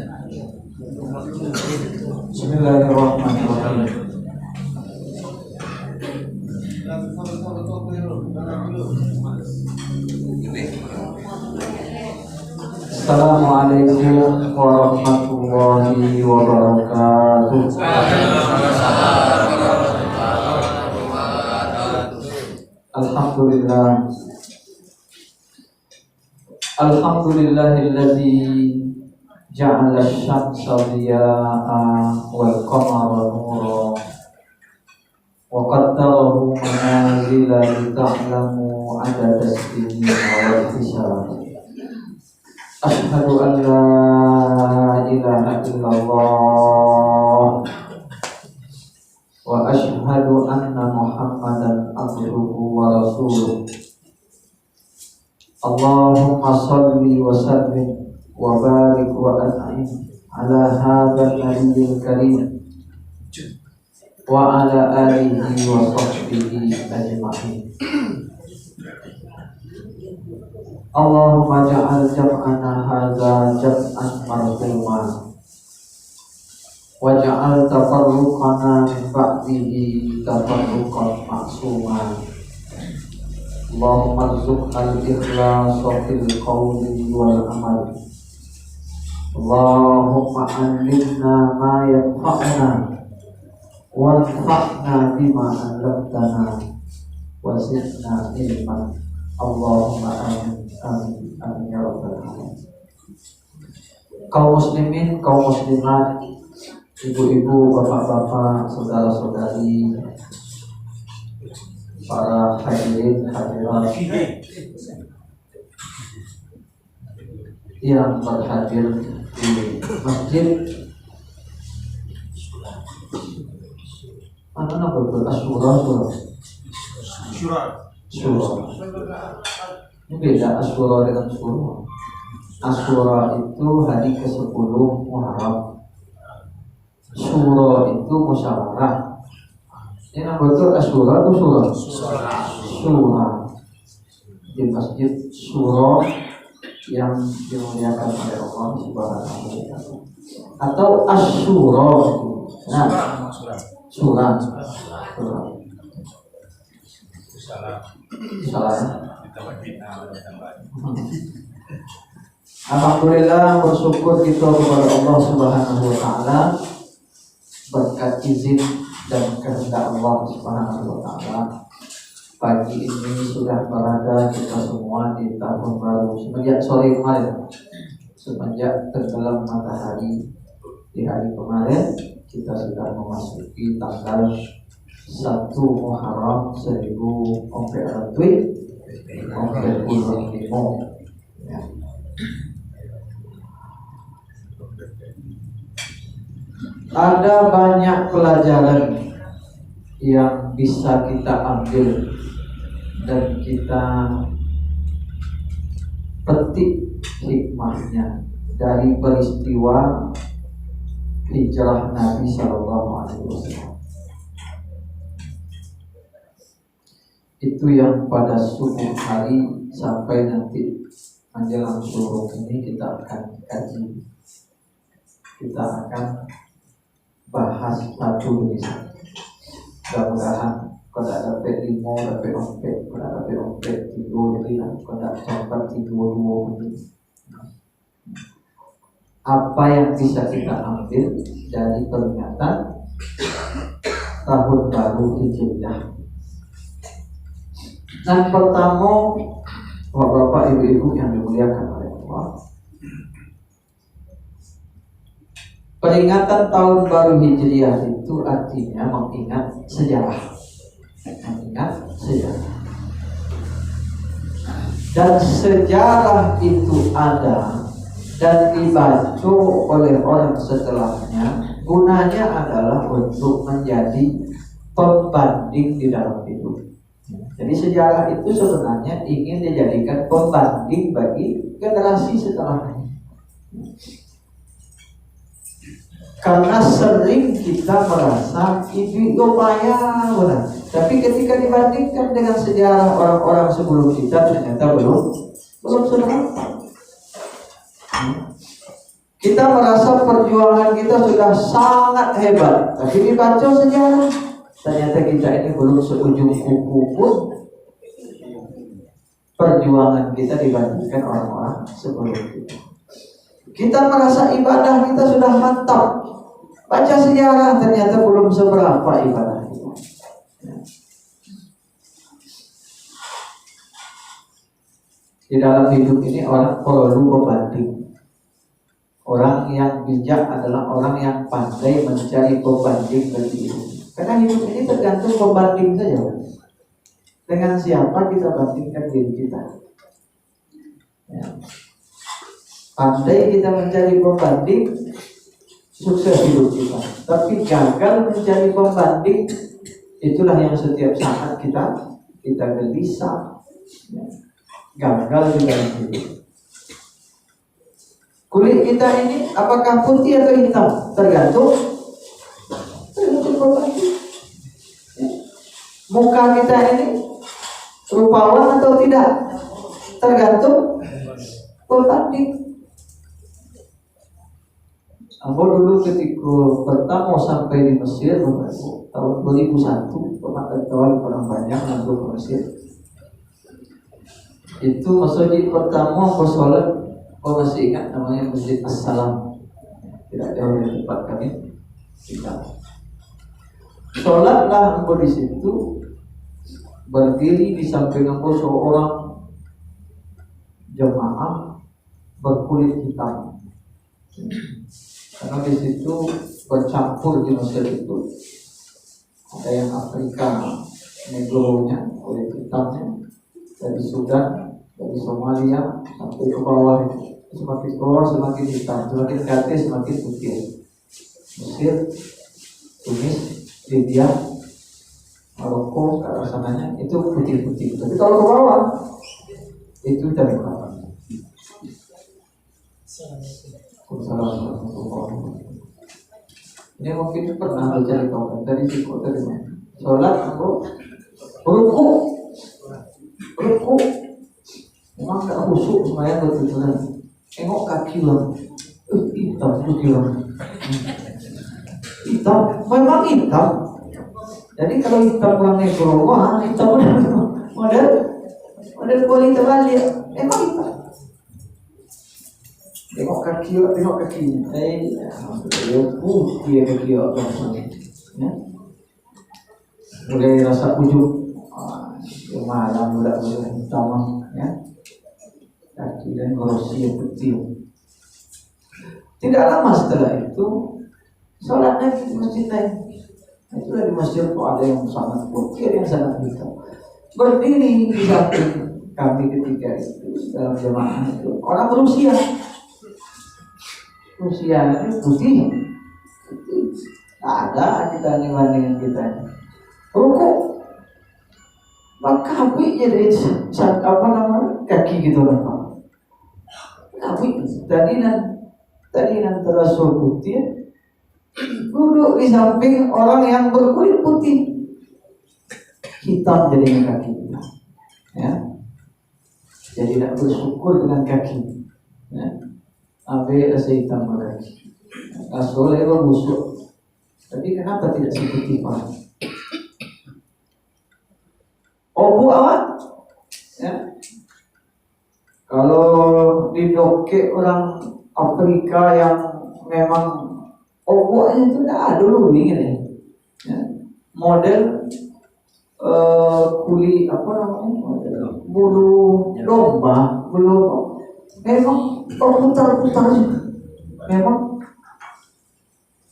Bismillahirrahmanirrahim. Assalamualaikum warahmatullahi wabarakatuh. Alhamdulillah. Alhamdulillahilladzi ja'ala asy-syamsa diya'an wal qamara nuran wa qaddarahu manazila lita'lamu 'adada as-sinina wal hisab. Asyhadu an la ilaha illallah wa asyhadu anna Muhammadan abduhu wa rasuluh. Allahumma shalli wa sallim wa barik wa an'im ala hadzal nabiyyil karim wa ala alihi wa sahbihi ajma'in. Allahumma ja'al jam'ana hadza jam'an marhuma wa ja'al tafarruqana min ba'dihi tafarruqan ma'suma. Allahumma rzuqna al-ikhlasa fil qawli wal amal. Allahumma 'allimna ma yanfa'una wanfa'na bima 'allamtana wa zidna ilman. Allahumma amin amin amin ya rabbal alamin. Kaum muslimin, kaum muslimat, ibu-ibu, bapak-bapak, saudara-saudari, para hadirin hadirat yang berhadir di masjid mana nama betul Asyura ini beda Asyura dengan Syura. Asyura itu hari ke-10 Muharram, Syura itu musyawarah. Ini nama betul Asyura atau Syura? Syura di masjid Syura yang dimuliakan oleh Allah Subhanahu wa taala. Atau Asyura. Nah, Syura. Salah. Alhamdulillah, bersyukur kita kepada Allah Subhanahu wa taala berkat izin dan kehendak Allah Subhanahu wa taala. Pagi ini sudah berada kita semua di tahun baru semenjak sore kemarin, semenjak tenggelam matahari di hari kemarin kita sudah memasuki tanggal 1 Muharram 1445 ya. Ada banyak pelajaran yang bisa kita ambil dan kita petik hikmahnya dari peristiwa hijrah Nabi Sallallahu Alaihi Wasallam. Itu yang pada subuh hari sampai nanti menjelang subuh ini kita akan kaji, kita akan bahas satu demi satu. Mudah-mudahan kalau ada P5, ada P4, kalau ada P4 tidur jadi kalau ada sempat tidur 2 menit. Apa yang bisa kita ambil dari peringatan tahun baru Hijriah? Dan pertama, bapak-bapak, ibu-ibu yang dimuliakan oleh Allah, peringatan tahun baru Hijriah itu artinya mengingat sejarah. Mengingat sejarah. Dan sejarah itu ada dan dibaca oleh orang setelahnya, gunanya adalah untuk menjadi pembanding di dalam hidup. Jadi sejarah itu sebenarnya ingin dijadikan pembanding bagi generasi setelahnya. Karena sering kita merasa itu upaya benar, tapi ketika dibandingkan dengan sejarah orang-orang sebelum kita ternyata belum seberapa. Kita merasa perjuangan kita sudah sangat hebat, tapi dibaca sejarah, ternyata kita ini belum seujung kuku pun perjuangan kita dibandingkan orang-orang sebelum kita. Kita merasa ibadah kita sudah mantap, baca sejarah ternyata belum seberapa ibadah kita. Di dalam hidup ini orang perlu pembanding. Orang yang bijak adalah orang yang pandai mencari pembanding bagi hidup. Karena hidup ini tergantung pembanding saja. Dengan siapa kita bandingkan diri kita. Ya. Pandai kita mencari pembanding, sukses hidup kita. Tapi gagal mencari pembanding, itulah yang setiap saat kita gelisah, ya. Gagal di dalam hidup. Kulit kita ini apakah putih atau hitam? Tergantung pembanding. Ya. Muka kita ini rupawan atau tidak? Tergantung pembanding. Aku dulu ketika pertama sampai di Mesir tahun 2001 pernah ketemu orang banyak masuk ke Mesir. Itu masjid pertama aku sholat, aku masih ingat namanya Masjid As-Salam, tidak jauh dari tempat kami tinggal. Sholatlah aku di situ, berdiri di samping aku seorang jemaah berkulit hitam. Karena di situ bercampur di Mesir itu ada yang Afrika Negronya, kulit hitamnya, dari Sudan, dari Somalia sampai ke bawah itu. Semakin bawah semakin hitam, semakin ke atas semakin putih. Mesir, Tunis, Libya, Maroko, ke arah sananya itu putih-putih. Tapi kalau ke bawah itu dari mana? Ini mungkin pernah mencari kawan dari siku dari mana? Sholat aku ruku, memang tak khusyuk semuanya betul-betul. Tengok kaki lah, hitam putih lah, hitam, memang hitam. Jadi kalau hitam orang negro, wah hitam model kulit terbalik, memang hitam. Tengok kakinya. Putih kaki orang. Ya. Mulai rasa ujung. Malam udah hitam, ya. Kaki dan gorosi yang putih. Tidak lama setelah itu, sholatnya di masjid lain. Itulah di masjid kok ada yang sangat putih, yang sangat hitam. Berdiri di samping kami ketika itu dalam jemaah itu orang Rusia. Rusia ini putih, ada kita bandingin kita. Ruku, maka kaki jadi apa namanya kaki gitu kan? Kaki tadi terasa putih, duduk di samping orang yang berkulit putih, hitam jadinya kaki, ya. Jadi tidak bersyukur dengan kaki, ya. Abe rasa hitam lagi. Asoleh busuk. Tapi kenapa tidak seperti Pak? Obu awak, ya. Kalau didoke orang Afrika yang memang obunya itu dah dulu begini, ya. Model kulit apa namanya? Bulu domba, memang putar-putar, memang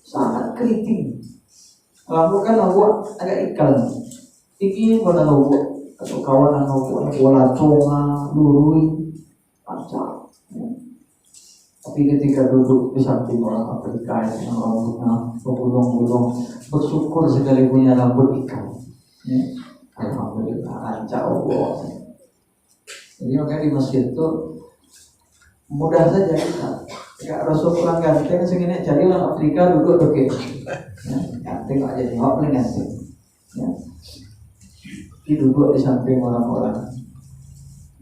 sangat keriting. Lalu kan aku agak ikal, iki pada logo atau kawan logo bola conga, lurui, pancar. Ya. Tapi ketika duduk di samping orang Afrika yang rambutnya bergulung-gulung, bersyukur sekali punya rambut ikan. Ya. Alhamdulillah, rancak Allah. Jadi makanya di Mesir itu mudah saja kita. Ya Rasul kurang ganteng segini cari orang Afrika duduk oke. Ya, ganteng aja nggak paling ganteng. Ya. Duduk di samping orang-orang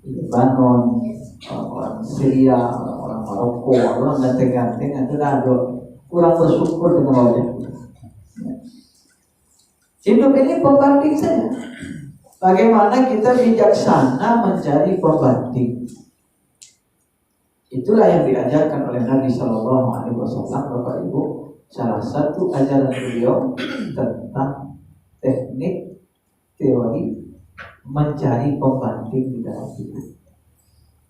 Lebanon, orang Syria, orang Maroko, orang ganteng-ganteng itu dah kurang bersyukur dengan wajah. Hidup ini pembanding saja. Bagaimana kita bijaksana mencari pembanding. Itulah yang diajarkan oleh Nabi Shallallahu Alaihi Wasallam, Bapak Ibu. Salah satu ajaran beliau tentang teknik teori mencari pembanding di dalam hidup.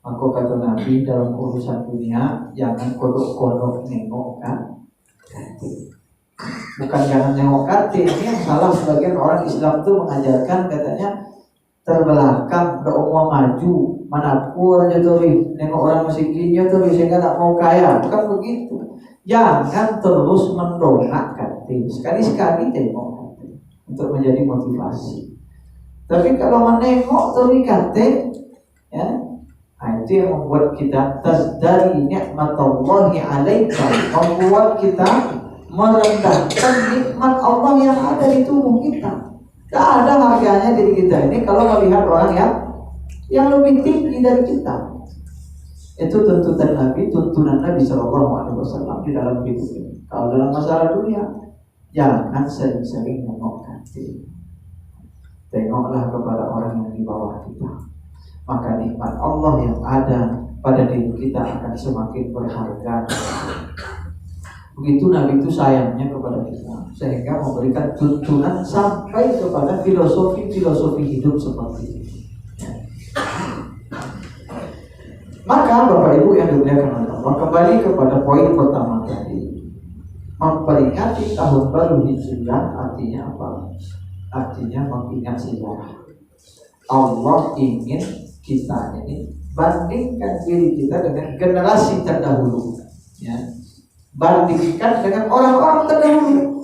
Maka kata Nabi, dalam urusan dunia jangan kodok-kodok nengok kan. Bukan jangan nengok kate, ini yang salah. Sebagian orang Islam itu mengajarkan katanya terbelakang, tidak mau maju, mana pun aja tuh, nengok orang miskinnya tuh sehingga tak mau kaya. Bukan begitu. Jangan terus mendongak kate, sekali-sekali tengok kate untuk menjadi motivasi. Tapi kalau menengok tuh kate, ya, nah itu yang membuat kita tazdari nikmatullahi alaika, membuat kita merendahkan nikmat Allah yang ada di tubuh kita. Tidak ada harganya diri kita ini kalau melihat orang yang lebih tinggi dari kita. Itu tuntunan Nabi Shallallahu Alaihi Wasallam di dalam hidup ini. Kalau dalam masalah dunia, jangan sering-sering nengok hati. Tengoklah kepada orang yang di bawah kita. Maka nikmat Allah yang ada pada diri kita akan semakin berharga. Begitu Nabi itu sayangnya kepada kita, sehingga memberikan tuntunan sampai kepada filosofi hidup seperti ini. Maka Bapak Ibu yang dimuliakan oleh Allah, kembali kepada poin pertama tadi, memperingati tahun baru Hijriah artinya apa? Artinya mengingat sejarah. Allah ingin kita ini bandingkan diri kita dengan generasi terdahulu, ya. Bandingkan dengan orang-orang terdahulu.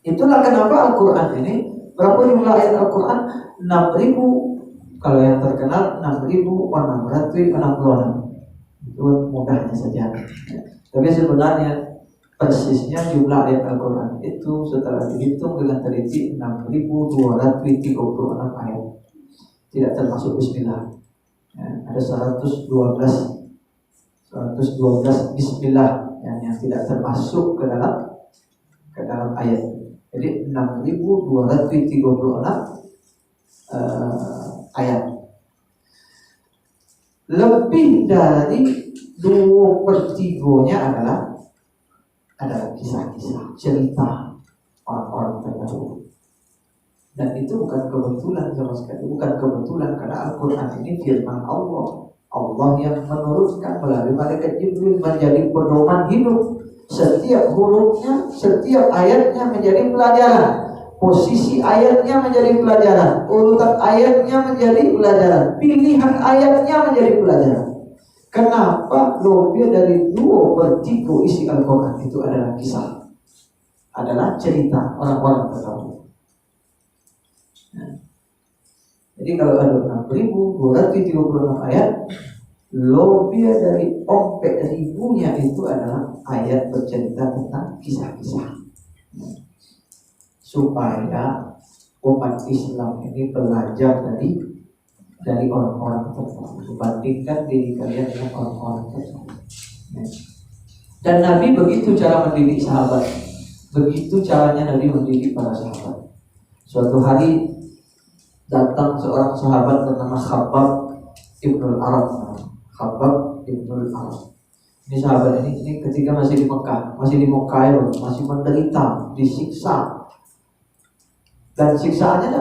Itulah kenapa Al-Quran ini, berapa jumlah ayat Al-Quran? 6.000, kalau yang terkenal 6.666. Itu mudahnya saja. Tapi sebenarnya persisnya jumlah ayat Al-Quran itu setelah dihitung dengan teliti 6.236 ayat. Tidak termasuk bismillah, ya, ada 112 bismillah yang tidak termasuk ke dalam ayat. Jadi 6.236 ayat. Lebih dari 2/3-nya adalah kisah-kisah, cerita orang-orang terdahulu. Dan itu bukan kebetulan sama sekali, bukan kebetulan, karena Al-Quran ini firman Allah. Allah yang menurunkan melalui malaikat Jibril menjadi pedoman hidup. Setiap hurufnya, setiap ayatnya menjadi pelajaran. Posisi ayatnya menjadi pelajaran. Urutan ayatnya menjadi pelajaran. Pilihan ayatnya menjadi pelajaran. Kenapa lebih dari 2/3 isi Al-Quran itu adalah kisah, adalah cerita orang-orang terdahulu. Jadi kalau ada 6.236 ayat, lebih dari 4.000-nya itu adalah ayat bercerita tentang kisah-kisah, supaya umat Islam ini belajar dari orang-orang terdahulu. Bandingkan diri kalian dengan orang-orang terdahulu. Dan Nabi begitu cara mendidik sahabat. Begitu caranya Nabi mendidik para sahabat. Suatu hari datang seorang sahabat bernama Khabbab Ibnul Arab. Ini sahabat ini ketika masih di Mekah, masih menderita, disiksa. Dan siksaannya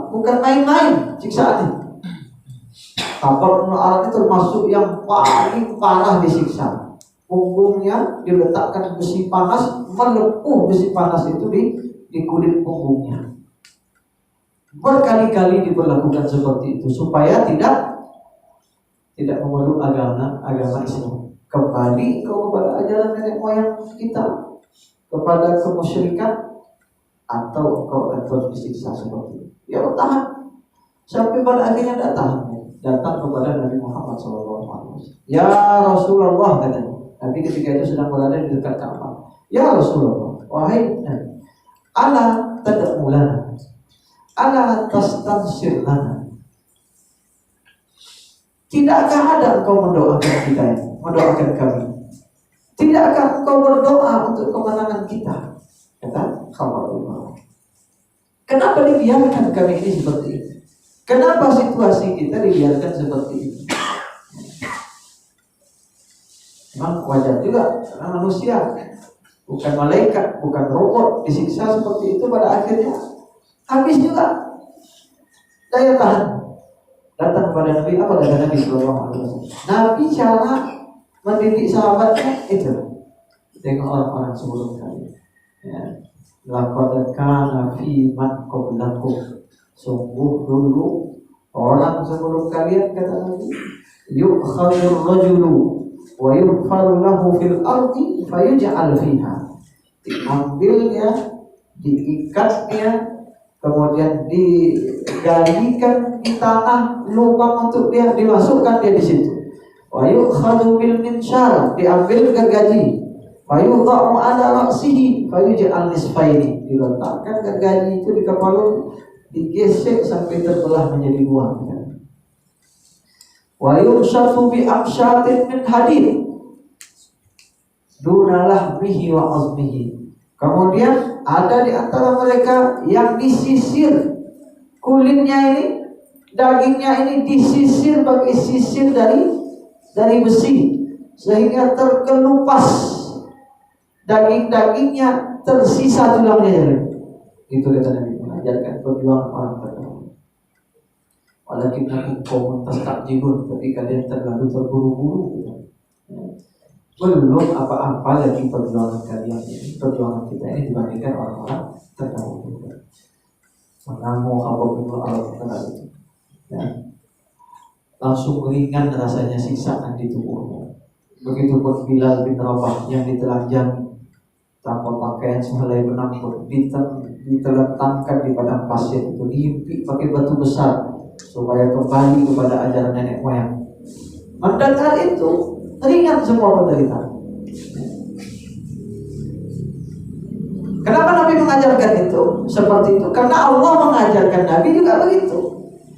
bukan main-main siksaannya. Khabbab Ibnul Arab itu termasuk yang paling parah disiksa. Punggungnya diletakkan besi panas, melepuh besi panas itu di kulit punggungnya. Berkali-kali diberlakukan seperti itu supaya tidak memeluk agama Islam. Kembali kepada ajaran nenek moyang kita, kepada kemusyrikan, atau kau akan disiksa seperti itu. Ya bertahan sampai pada akhirnya datang kepada Nabi Muhammad SAW. Ya Rasulullah, katanya. Nabi ketika itu sedang berada di dekat Ka'bah. Ya Rasulullah, wahai Nabi, ala tad'u lana, ala tastansir lana. Tidakkah ada engkau mendoakan kita ini, mendoakan kami? Tidakkah engkau berdoa untuk kemenangan kita? Kata Khawarul. Kenapa dibiarkan kami ini seperti ini? Kenapa situasi kita dibiarkan seperti ini? Memang wajar juga, karena manusia bukan malaikat, bukan robot, disiksa seperti itu pada akhirnya habis juga daya tahan. Datang kepada Nabi, apa kata Nabi Sallallahu Alaihi Wasallam? Nabi cara mendidik sahabatnya itu dengan orang-orang sebelum kalian. Ya. Laqad kana fi man qablakum. Sungguh dulu orang sebelum kalian, kata Nabi, yu'khadhur rajulu wa yughfaru lahu fil ardi fayuj'al fiha. Diambilnya, diikatnya, kemudian digalikan di tanah lubang untuk dia, dimasukkan dia di situ. Wa yu'khadhu bil minshar, diambil gergaji. Wa yudha'u ala ra'sihi fayuj'al nisfaini, diletakkan gergaji itu di kepala, digesek sampai terbelah menjadi dua. Wa yurshafu bi amshatin min hadid duna lahmihi wa azmihi. Kemudian ada di antara mereka yang disisir kulitnya ini, dagingnya ini disisir pakai sisir dari besi sehingga terkelupas daging-dagingnya, tersisa tulangnya. Itu kata Nabi, mengajarkan perjuangan orang terdahulu. Walakinnakum qaumun tastajilun, tapi kalian terlalu terburu-buru. Belum apa-apa lagi perjuangan kalian ini, perjuangan kita ini dibandingkan orang-orang terdahulu. Mengamu apapun Allah itu, ya. Langsung ringan rasanya siksaan di tubuhnya. Begitupun Bilal bin Rabah yang ditelanjangi tanpa pakaian sehelai benang pun, ditelantarkan di padang pasir itu, dihimpit pakai batu besar supaya kembali kepada ajaran nenek moyang. Mendengar itu ringan semua penderitaan. Kenapa Nabi mengajarkan itu seperti itu? Karena Allah mengajarkan Nabi juga begitu.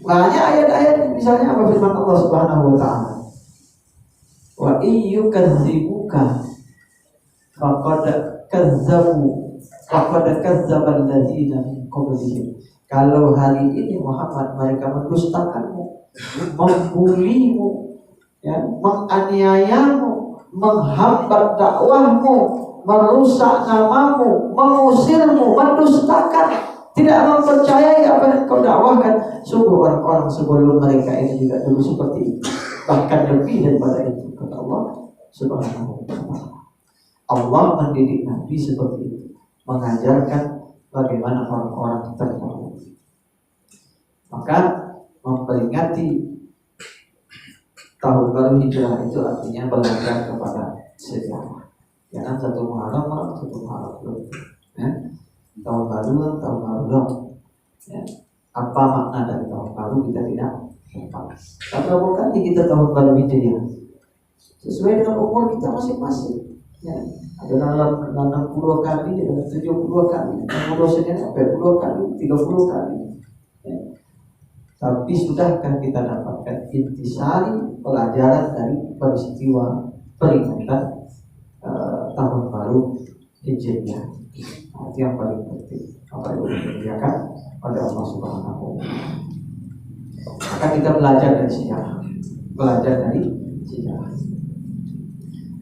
Banyak ayat-ayat, misalnya apa firman Allah Subhanahu wa taala, wa iyyukadzibuka faqad kadzdzaba alladziina min qablihim. Kalau hari ini Muhammad mereka mendustakanmu, membulimu, ya, menganiayamu, menghambat dakwahmu, merusak namamu, mengusirmu, mendustakan, tidak mempercayai apa yang kau dakwahkan. Sungguh orang-orang sebelum mereka ini juga dulu seperti itu, bahkan lebih daripada itu, kata Allah Subhanahu wa ta'ala. Allah mendidik Nabi seperti itu, mengajarkan bagaimana orang-orang terdahulu. Maka memperingati tahun baru Hijrah itu artinya belajar kepada sejarah. Jangan satu Muharram, ya. Tahun baru, ya. Apa makna dari tahun baru kita tidak tahu. Tapi berapa kali kita tahun baru Hijriah? Sesuai dengan umur kita masing-masing. Ya. Ada dalam 60 kali, ada 70 kali, 60 sampai 40 kali, 30 kali. Ya. Tapi sudahkah kita dapatkan intisari pelajaran dari peristiwa peringatan tahun baru Hijriah? Itu yang paling penting. Apa yang dikerjakan oleh Allah Subhanahu wa ta'ala. Maka kita belajar dari sejarah.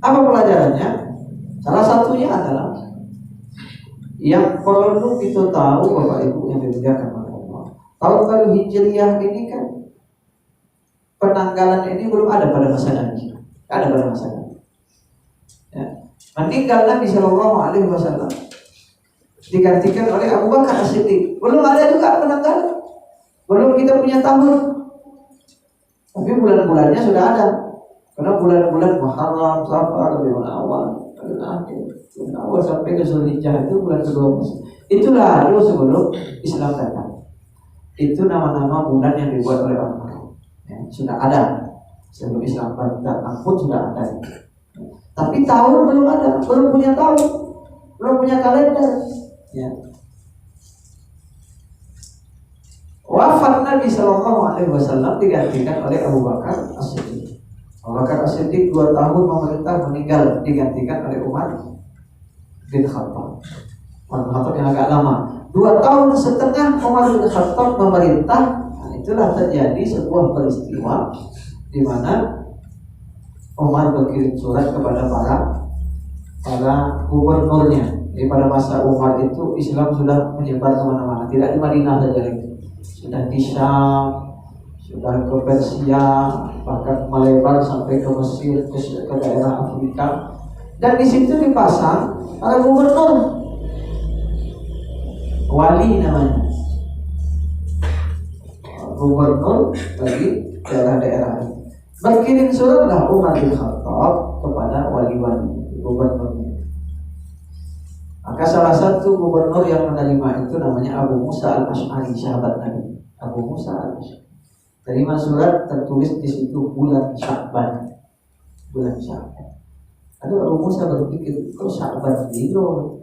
Apa pelajarannya? Salah satunya adalah yang perlu kita tahu, Bapak Ibu yang dimuliakan oleh Allah. Tahun baru Hijriah ini kan penanggalan ini belum ada pada masa Nabi. Ada pada masa Nabi. Ya. Meninggal Nabi Sallallahu Alaihi Wasallam digantikan oleh Abu Bakar As-Siddiq. Belum ada juga penanggalan. Belum kita punya tahun. Tapi bulan-bulannya sudah ada. Karena bulan-bulan Muharram, Safar, Rabiul Awal, bulan awal sampai ke Zulhijjah itu bulan ke-12. Itulah itu sebelum Islam datang. Itu nama-nama bulan yang dibuat oleh orang-orang. Ya, sudah ada sebelum Islam datang pun sudah ada. Tapi tahun belum ada, belum punya tahun, belum punya kalender. Ya. Wafat Nabi Shallallahu Alaihi Wasallam digantikan oleh Abu Bakar As-Siddiq. Abu Bakar As-Siddiq 2 tahun memerintah, meninggal, digantikan oleh Umar bin Khattab. Umar bin Khattab yang agak lama, 2,5 tahun Umar bin Khattab memerintah. Nah, itulah terjadi sebuah peristiwa di mana Umar berkirim surat kepada para gubernurnya. Jadi pada masa Umar itu Islam sudah menyebar kemana-mana, tidak di Madinah saja lagi, sudah di Syam, sudah ke Persia, bahkan melebar sampai ke Mesir, ke daerah Afrika. Dan di situ dipasang para gubernur, wali namanya, gubernur bagi daerah-daerah ini. Berkirim suratlah Umar bin Khattab kepada wali-wali gubernurnya. Maka salah satu gubernur yang menerima itu namanya Abu Musa Al-Asy'ari, sahabat Nabi. Abu Musa Al-Asy'ari terima surat, tertulis di situ bulan Sya'ban. Bulan Sya'ban. Lalu Abu Musa berpikir, kok Sya'ban dulu,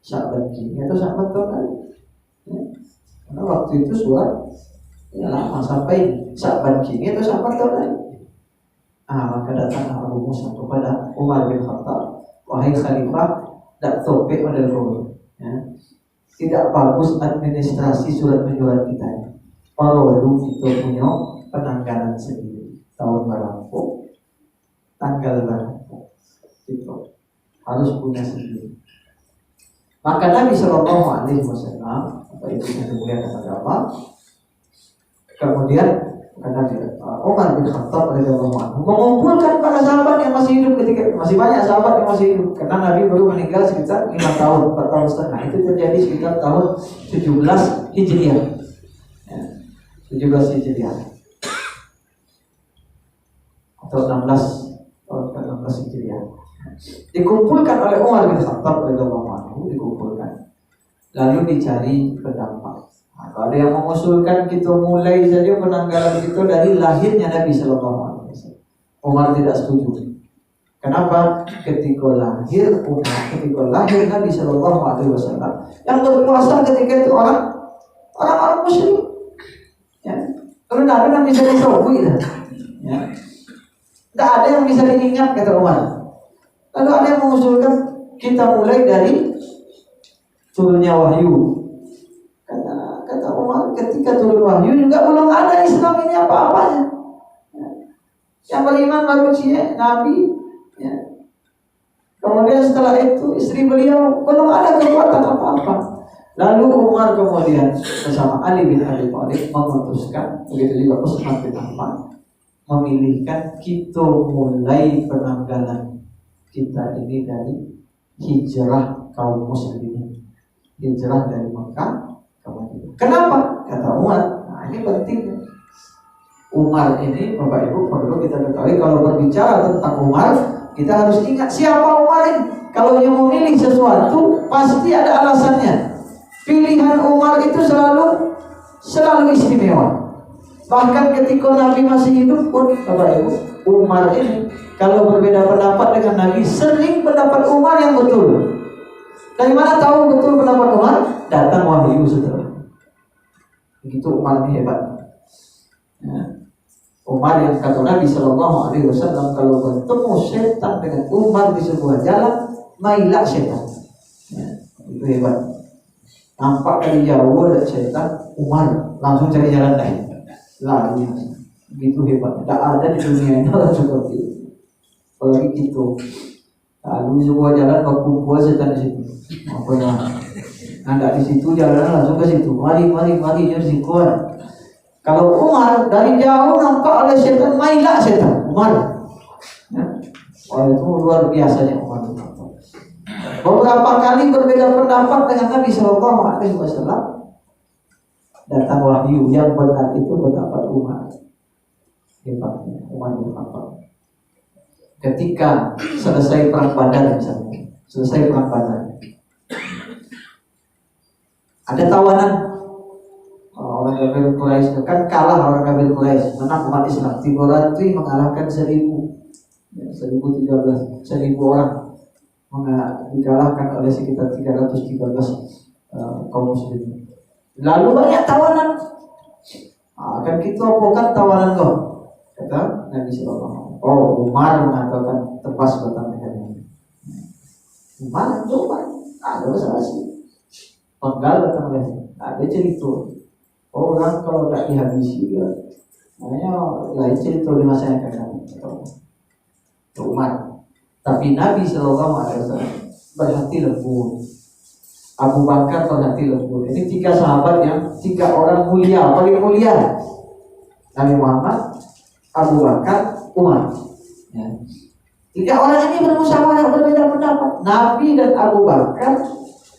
Sya'ban kini atau Sya'ban tahun lalu? Ya. Karena waktu itu surat ya lama, sampai Sya'ban kini atau Sya'ban tahun lalu. Maka datang Abu Musa kepada Umar bin Khattab, wahai Khalifah, tak topik pada dulu, ya. Tidak bagus administrasi surat-menyurat kita. Kalau kita punya penanggalan sendiri, tahun berapa, tanggal berapa, itu harus punya sendiri. Maka Nabi Shallallahu Alaihi Wasallam, apa itu yang dimuliakan oleh Allah, kemudian karena Umar bin Khattab radhiyallahu anhu mengumpulkan para sahabat yang masih hidup ketika masih banyak sahabat yang masih hidup, karena Nabi baru meninggal sekitar 5 tahun, 4 tahun setengah. Itu terjadi sekitar tahun 17 Hijriah, ya, 17 Hijriah atau 16 Hijriah. Dikumpulkan oleh Umar bin Khattab radhiyallahu anhu, dikumpulkan, lalu dicari pendapat. Kalau ada yang mengusulkan kita mulai saja penanggalan kita dari lahirnya Nabi Sallallahu Alaihi Wasallam. Umar tidak setuju. Kenapa? Ketika lahir Nabi Sallallahu Alaihi Wasallam, yang berkuasa ketika itu orang Muslim. Ya. Kalau tidak ada yang bisa disebut, ya. Tidak ada yang bisa diingat, kata Umar. Lalu ada yang mengusulkan kita mulai dari turunnya wahyu. Kata Umar, ketika turun wahyu juga belum ada Islam ini apa-apanya. Yang beriman baru Nabi. Ya. Kemudian setelah itu istri beliau belum ada kekuatan apa-apa. Lalu Umar kemudian bersama Ali bin Abi Thalib memutuskan, begitu juga Utsman bin Affan, memilihkan kita mulai penanggalan kita ini dari hijrah kaum muslimin, hijrah dari Mekah. Kenapa? Kata Umar. Nah, ini penting. Umar ini, Bapak Ibu, perlu kita ketahui. Kalau berbicara tentang Umar, kita harus ingat siapa Umar ini. Kalau dia memilih sesuatu, pasti ada alasannya. Pilihan Umar itu selalu istimewa. Bahkan ketika Nabi masih hidup pun, Bapak Ibu, Umar ini kalau berbeda pendapat dengan Nabi, sering pendapat Umar yang betul. Dari mana tahu betul pendapat Umar? Datang wahyu setelah. Begitu Umar ini hebat. Ya. Umar yang kata Nabi Sallallahu Alaihi Wasallam, kalau bertemu setan dengan Umar di sebuah jalan, mailah setan. Ya. Itu hebat. Nampak dari jauh ada setan, Umar langsung cari jalan lain. Lari. Begitu hebat. Tak ada di dunia ini orang seperti itu. Apalagi gitu. Lalu sebuah jalan berkumpul setan di situ. Ada di situ jalan langsung ke situ. Mari jadi sikuan. Kalau Umar dari jauh nampak oleh setan, mailah setan. Umar. Ya. Itu luar biasanya Umar. Beberapa kali berbeda pendapat dengan Nabi Sallallahu Alaihi Wasallam. Datang wahyu yang benar itu pendapat Umar. Hebatnya Umar bin Khattab. Ketika selesai perang Badar misalnya, ada tawanan orang kafir Quraisy, kan kalah orang kafir Quraisy, menang umat Islam. 300 mengalahkan 1000 orang dikalahkan oleh sekitar 313 kaum muslimin. Lalu banyak tawanan. Kan kita apa tawaran kau? Kata Nabi Sallallahu Alaihi Wasallam. Oh, Umar mengatakan tepas batang lehernya. Umar coba, ada masalah sih. Penggal batang leher, ada cerita. Orang kalau tak dihabisi dia, makanya lain cerita di masa yang akan datang. Umar. Tapi Nabi Sallallahu Alaihi Wasallam berhati lembut. Abu Bakar berhati lembut. Ini 3 sahabat yang 3 orang mulia, paling mulia. Nabi Muhammad, Abu Bakar, Umar. Ya. 3 orang ini bermusyawarah berbeda pendapat. Nabi dan Abu Bakar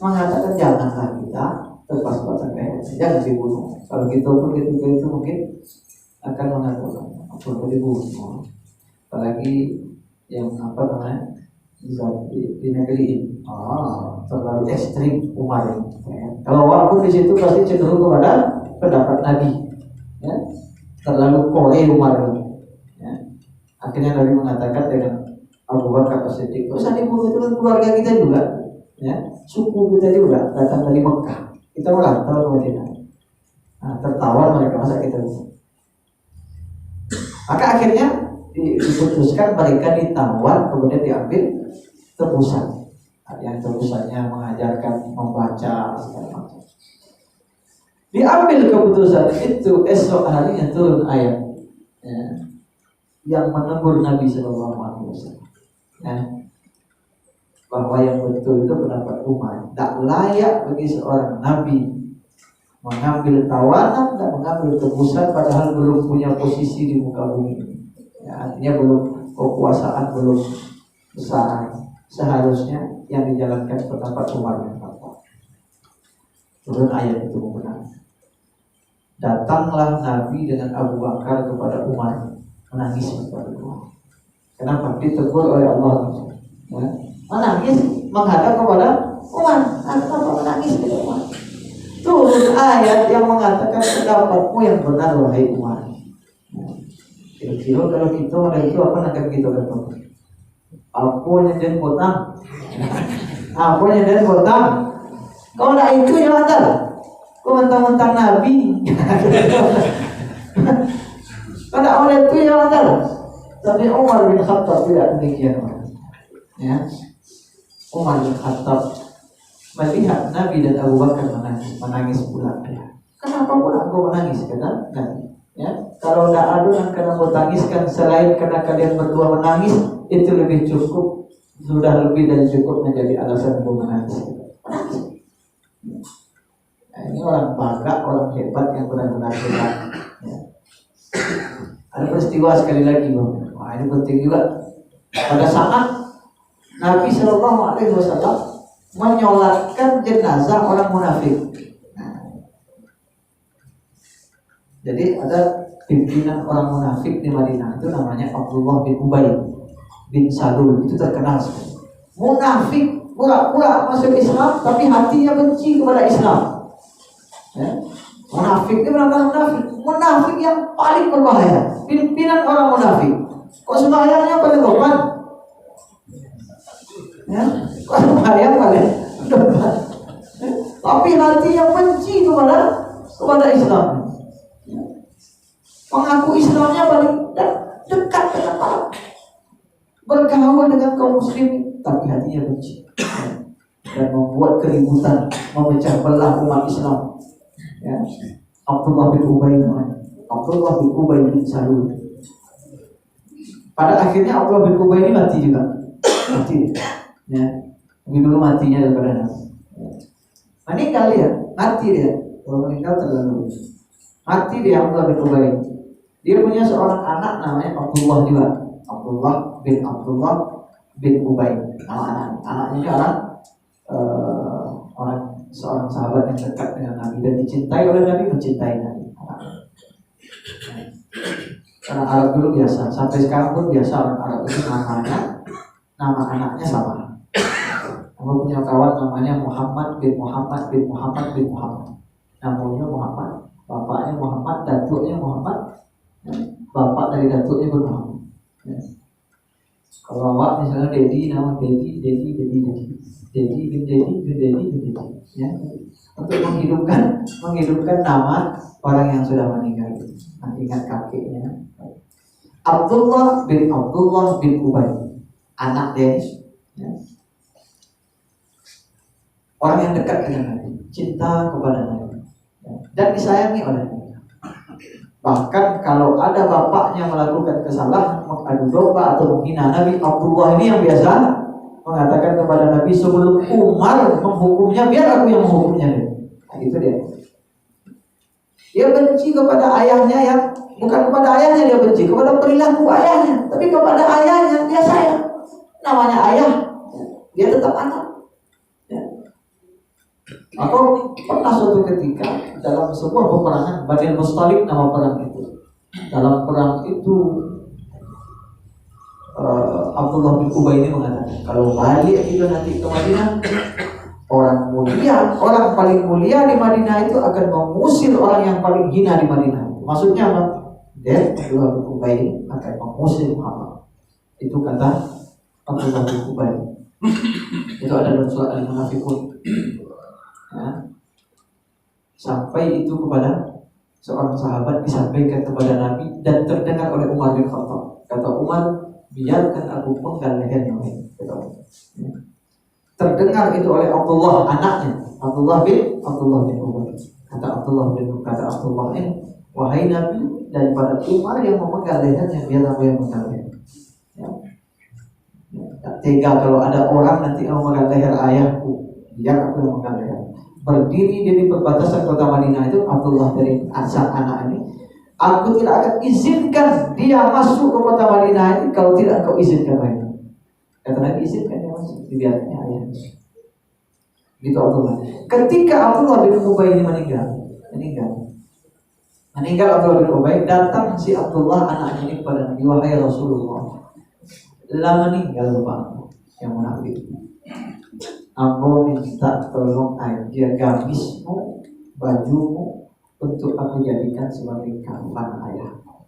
mengatakan janganlah kita lepas batang leher, jangan dibunuh. Kalau kita pun ketika itu mungkin akan mengatakan apa dibunuh. Apalagi yang apa namanya di negeri ini, terlalu ekstrim Umar ini. Ya. Kalau walaupun di situ pasti cenderung kepada pendapat Nabi, ya. Terlalu kore Umar ini. Ya. Akhirnya Nabi mengatakan dengan Abu Bakar As-Siddiq, usah dibunuh, itu kan keluarga kita juga, ya, suku kita juga datang dari Mekah, kita merantau ke Madinah. Nah, tertawa mereka, masa kita bunuh. Maka akhirnya diputuskan mereka ditawar, kemudian diambil tebusan. Yang tebusannya mengajarkan membaca segala macam. Diambil keputusan itu, esok harinya turun ayat, ya, yang menegur Nabi Sallallahu Alaihi Wasallam, ya, bahwa yang betul itu pendapat Umar. Tak layak bagi seorang Nabi mengambil tawanan dan mengambil tebusan padahal belum punya posisi di muka bumi. Ya, artinya belum kekuasaan, belum besar. Seharusnya yang dijalankan pendapat Umar yang tepat. Turun ayat itu benar. Datanglah Nabi dengan Abu Bakar kepada Umar, menangis kepada Umar. Kenapa? Ditegur oleh Allah. Ya. Menangis menghadap kepada Umar. Kenapa menangis kepada Umar? Turun ayat yang mengatakan pendapatmu yang benar wahai Umar. Kira-kira kalau kita mulai itu apa nak kita kata? Apa yang jadi potang? Apa yang jadi potang? Kau nak itu yang ada? Kau mentang-mentang Nabi. Kau nak oleh itu yang ada? Tapi Umar bin Khattab tidak demikian. Ya, Umar bin Khattab melihat Nabi dan Abu Bakar menangis pula. Kenapa pula kau menangis? Kata Nabi. Ya, kalau tidak ada yang kalian bertangiskan selain karena kalian berdua menangis, itu lebih cukup, sudah lebih dari cukup menjadi alasan untuk menangis. Nah, ini orang bangga, orang hebat yang benar-benar hebat. Ya. Ada peristiwa sekali lagi, Bang. Wah, ini penting juga. Pada saat Nabi Sallallahu Alaihi Wasallam menyolatkan jenazah orang munafik. Jadi ada pimpinan orang munafik di Madinah itu namanya Abdullah bin Ubay bin Salul, itu terkenal sekali. Munafik, pura-pura masuk Islam tapi hatinya benci kepada Islam. Ya. Munafik itu benar-benar munafik. Munafik yang paling berbahaya. Pimpinan orang munafik. Kok sembahyangnya paling depan? Ya, kok sembahyang paling depan? Tapi hatinya benci kepada Islam. Mengaku Islamnya paling dekat dengan para, bergaul dengan kaum muslim, tapi hatinya benci dan membuat keributan, memecah belah umat Islam. Ya. Abdullah bin Ubay bin Salul. Pada akhirnya Abdullah bin Ubay ini mati juga. Mati. Ya. Lebih dulu matinya daripada Nabi. Meninggal dia, mati dia. Kalau meninggal terlalu. Mati dia Abdullah bin Ubay. Dia punya seorang anak namanya Abdullah juga. Abdullah bin Ubay. Nama anaknya ini orang seorang sahabat yang dekat dengan Nabi dan dicintai oleh Nabi, mencintai Nabi. Karena Arab dulu biasa, sampai sekarang pun biasa orang Arab itu nama anaknya sama. Aku punya kawan namanya Muhammad bin Muhammad. Namanya Muhammad, bapaknya Muhammad, datuknya Muhammad. Bapak dari datuknya pun Muhammad. Ya. Kalau awak misalnya Dedi, nama Dedi. Jadi, ya, untuk menghidupkan nama orang yang sudah meninggal. Nah, ingat kakeknya. Abdullah bin Ubay, anak dia, ya. Orang yang dekat dengan Nabi, cinta kepada Nabi, ya, dan disayangi oleh Nabi. Bahkan kalau ada bapaknya melakukan kesalahan, mengadu domba atau menghina Nabi, Abdullah ini yang biasa mengatakan kepada Nabi, sebelum Umar menghukumnya, biar aku yang menghukumnya. Nah, itu dia. Dia benci kepada ayahnya, yang bukan kepada ayahnya dia benci, kepada perilaku ayahnya, tapi kepada ayahnya dia sayang. Namanya ayah, dia tetap anak. Ya. Aku pernah suatu ketika dalam sebuah peperangan, Bani Mustalik nama perang itu. Dalam perang itu Abdullah bin Ubay ini mengatakan, kalau balik itu nanti ke Madinah, orang paling mulia di Madinah itu akan mengusir orang yang paling hina di Madinah. Maksudnya apa? Dia Abdullah bin Ubay akan mengusir Muhammad. Itu kata Abdullah bin Ubay. Itu ada dalam surat Al-Munafiqun. Ya. Sampai itu kepada seorang sahabat, disampaikan kepada Nabi dan terdengar oleh Umar bin Khattab. Kata Umar, biarkan aku penggal lehernya. Ya. Terdengar itu oleh Abdullah, anaknya Abdullah bin Ubay. Kata Abdullah ini, wahai Nabi, daripada Umar yang memenggal lehernya, biar aku yang memenggal lehernya. Ya. Tak tega kalau ada orang nanti yang memenggal leher ayahku, biar aku yang memenggal leher. Berdiri dia di perbatasan kota Madinah itu, Abdullah dari sang anak ini, aku tidak akan izinkan dia masuk ke kota Madinah itu kalau tidak engkau izinkan mereka. Kata Nabi, izinkan dia masuk, dibiarkannya ayahnya. Gitu Abdullah. Ketika Abdullah bin Ubay ini meninggal Abdullah bin Ubay, datang si Abdullah anaknya ini kepada Nabi, wahai Rasulullah, lah meninggal bapakku yang munafik. Aku minta tolong aja gamismu, bajumu, untuk aku jadikan sebagai kafan ayahku.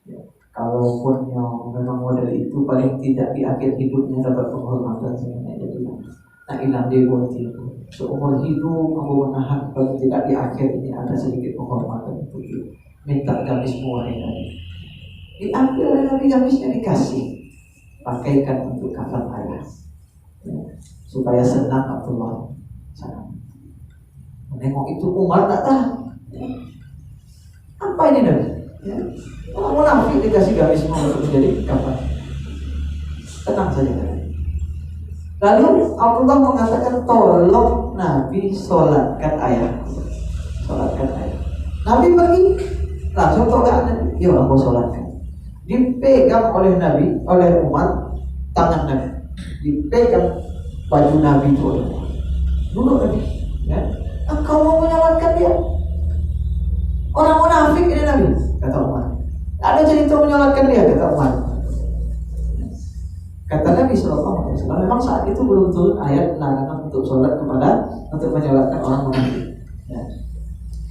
Ya. Kalaupun yang memang model itu paling tidak di akhir hidupnya dapat penghormatan sebenarnya, jadi nak hilang devoti itu. Seumur hidup aku menahan paling tidak di akhir ini ada sedikit penghormatan untuk itu. Minta gamismu wahai Nabi. Diambil oleh Nabi gamisnya, dikasih, pakaikan untuk kafan ayah. Ya. Supaya senang Abdullah. Menengok itu Umar tak tahu. Ya. Apa ini Nabi? Ya. Orang munafik dikasih gamis semua untuk menjadi kafan. Tenang saja. Lalu Abdullah mengatakan, tolong Nabi sholatkan ayah. Nabi pergi, langsung tolak Nabi. Yuk aku sholatkan. Dipegang oleh Nabi, oleh Umar, tangan Nabi. Dipegang baju Nabi itu oleh Umar. Duduk Nabi. Ya. Engkau mau menyelamatkan dia? Orang munafik ini Nabi, kata Umar. Ada cerita menyolatkan dia, kata Umar. Kata Nabi SAW, memang saat itu belum turun ayat larangan untuk menyolatkan orang munafik. Ya.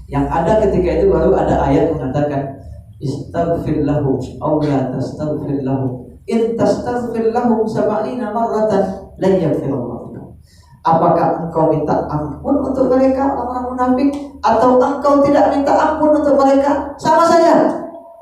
Yang ada ketika itu baru ada ayat mengatakan, istaghfir lahum aw la tastaghfir lahum in tastaghfir lahum 70 marratan la yaghfirullah. Apakah engkau minta ampun untuk mereka orang munafik, atau engkau tidak minta ampun untuk mereka? Sama saja.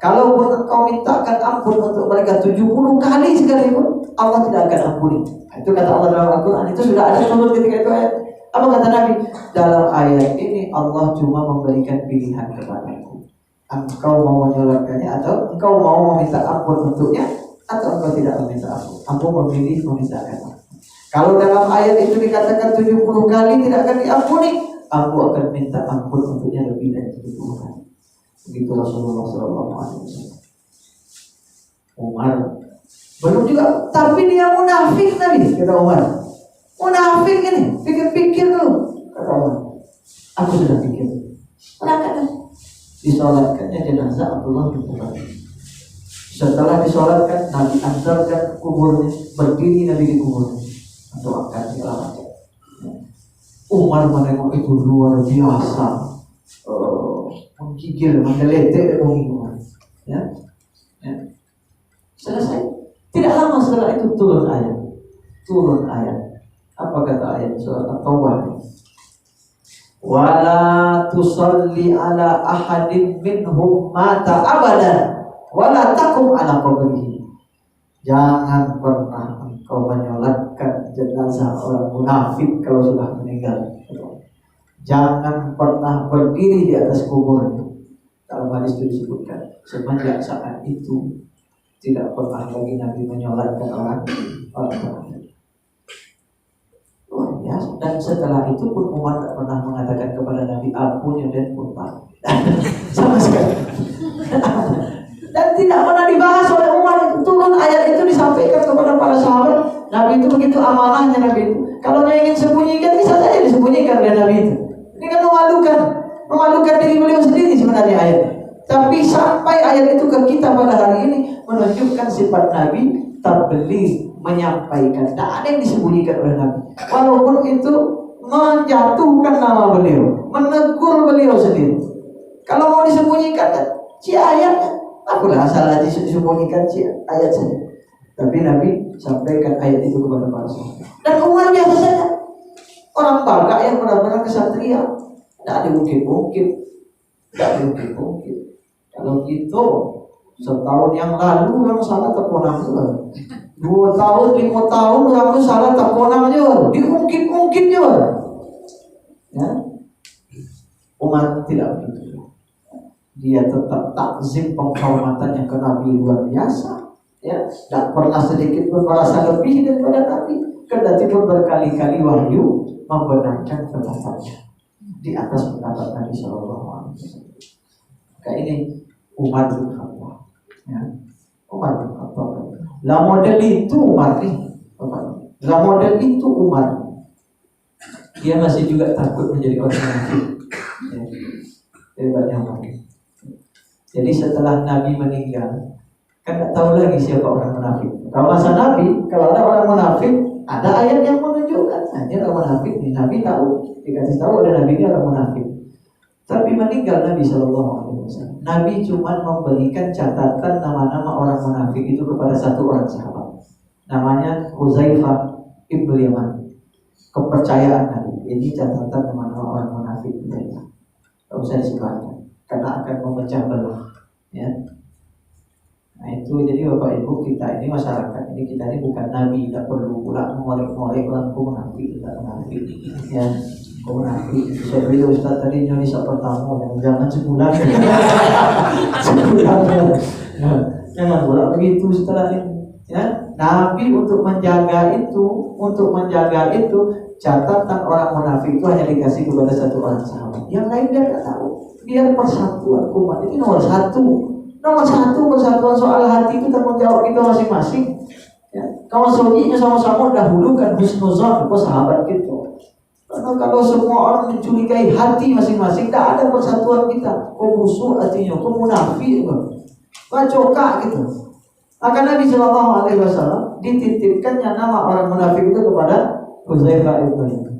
Kalaupun engkau mintakan ampun untuk mereka 70 kali sekalipun, Allah tidak akan ampuni. Itu kata Allah dalam Al-Quran. Itu sudah ada turun ketika itu ayat. Apa kata Nabi? Dalam ayat ini Allah cuma memberikan pilihan kepadaku. Engkau mau menyolatkannya, atau engkau mau meminta ampun untuknya, atau engkau tidak meminta ampun. Aku memilih memintakan ampun. Kalau dalam ayat itu dikatakan 70 kali tidak akan diampuni, aku akan minta ampun untuknya lebih dari 70 kali. Begitu Rasulullah SAW. Umar belum juga, tapi dia munafik Nabi, kata Umar. Munafik ini, pikir-pikir dulu, kata Umar. Aku sudah pikir. Berangkat disolatkannya jenazah Abdullah bin Ubay. Setelah disolatkan, Nabi antarkan kuburnya, berdiri Nabi di kuburnya. Untuk angkat segala macam. Umar menengok itu luar biasa, menggigil, menggeletek Umar. Ya. Selesai. Tidak lama setelah itu turun ayat. Apa kata ayat surat At-Taubah? Wala tusalli ala ahadin minhum mata abadan wala taqum ala qabrihi. Jangan pernah engkau menyolatkan jenazah orang munafik kalau sudah meninggal. Jangan pernah berdiri di atas kuburnya. Dalam hadis itu disebutkan semenjak saat itu tidak pernah lagi Nabi menyolatkan orang munafik. Ya, dan setelah itu pun Umar tak pernah mengatakan kepada Nabi ampun dan pun sama sekali. Dan tidak pernah dibahas oleh Umar. Turun ayat itu disampaikan kepada para sahabat. Nabi itu begitu amanahnya Nabi itu. Kalau dia ingin sembunyikan bisa saja disembunyikan oleh Nabi itu. Ini kan memalukan diri beliau sendiri sebenarnya ayat. Tapi sampai ayat itu ke kita pada hari ini menunjukkan sifat Nabi tabligh, menyampaikan. Tak ada yang disembunyikan oleh Nabi. Walaupun itu menjatuhkan nama beliau, menegur beliau sendiri. Kalau mau disembunyikan, ayatnya, apalah salah disembunyikan ayat saja. Tapi Nabi sampaikan ayat itu kepada para sahabat. Dan Umar biasa saja. Orang Baga yang benar-benar kesatria, tidak ada mungkin-mungkin. Kalau gitu, setahun yang lalu yang salah terponam juga. 2 tahun, 5 tahun lalu salah terponam juga. Diungkit juga. Ya. Umar tidak begitu. Dia tetap takzim penghormatannya ke Nabi luar biasa. Ya, tidak pernah sedikit pun merasa lebih daripada Nabi. Kendati pun berkali-kali wahyu membenarkan pendapatnya di atas pendapat Nabi SAW. Maka ini Umar bin Khattab. Ya. Umar bin Khattab. La model itu Umar nih. La model itu Umar. Dia masih juga takut menjadi orang munafik. Ya. Hebatnya Umar. Jadi setelah Nabi meninggal, kan tak tahu lagi siapa orang munafik. Kalau masa Nabi, kalau ada orang munafik, ada ayat yang menunjukkan. Nah, dia orang munafik nih. Nabi tahu, dikasih tahu ada Nabi ini orang munafik. Tapi meninggal Nabi SAW. Nabi cuma memberikan catatan nama-nama orang munafik itu kepada satu orang sahabat. Namanya Huzaifah ibn Yaman. Kepercayaan Nabi. Ini catatan nama-nama orang munafik. Tak usah disebarkan, karena akan memecah belah. Ya. Nah itu jadi Bapak Ibu kita ini masyarakat ini kita ini bukan Nabi, tidak perlu pula mengorek-ngorek orang munafik, tidak munafik. Ya. Munafik. Saya beri Ustaz tadi Indonesia pertama yang jangan sebulan. Jangan pula begitu setelah ini. Ya, Nabi untuk menjaga itu catatan orang munafik itu hanya dikasih kepada satu orang sahabat. Yang lain dia tidak tahu. Biar persatuan umat ini nomor satu persatuan soal hati itu tanggung jawab kita masing-masing. Ya, kalau soalnya sama-sama dahulukan husnuzon ke sahabat kita. Karena kalau semua orang mencurigai hati masing-masing, tidak ada persatuan kita. Kau musuh artinya, kau munafik, kau cokak gitu. Maka Nabi SAW dititipkannya nama orang munafik itu kepada Huzaifah ibn Yaman.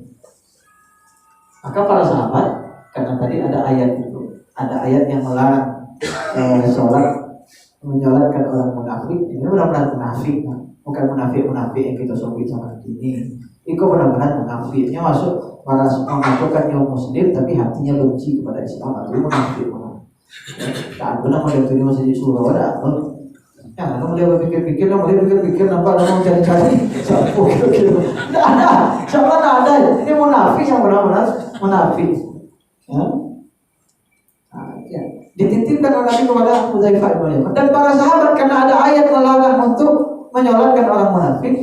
Maka para sahabat, karena tadi ada ayat itu, ada ayat yang melarang menyolatkan orang munafik. Ini benar-benar munafik, bukan munafik yang kita sebut sama ini. Itu benar-benar munafiknya masuk mengatakan yang Muslim tapi hatinya benci kepada Islam, itu munafik. Tak benar mau itu masih di surau ada. Ya, kamu dia berpikir-pikir, nampak ada mau cari-cari. Tidak ada, siapa ada? Ini munafik yang benar-benar munafik. Ya. Ya. Dititipkan oleh Nabi kepada Huzaifah ibn Yaman dan para sahabat karena ada ayat melarang untuk menyolatkan orang munafik.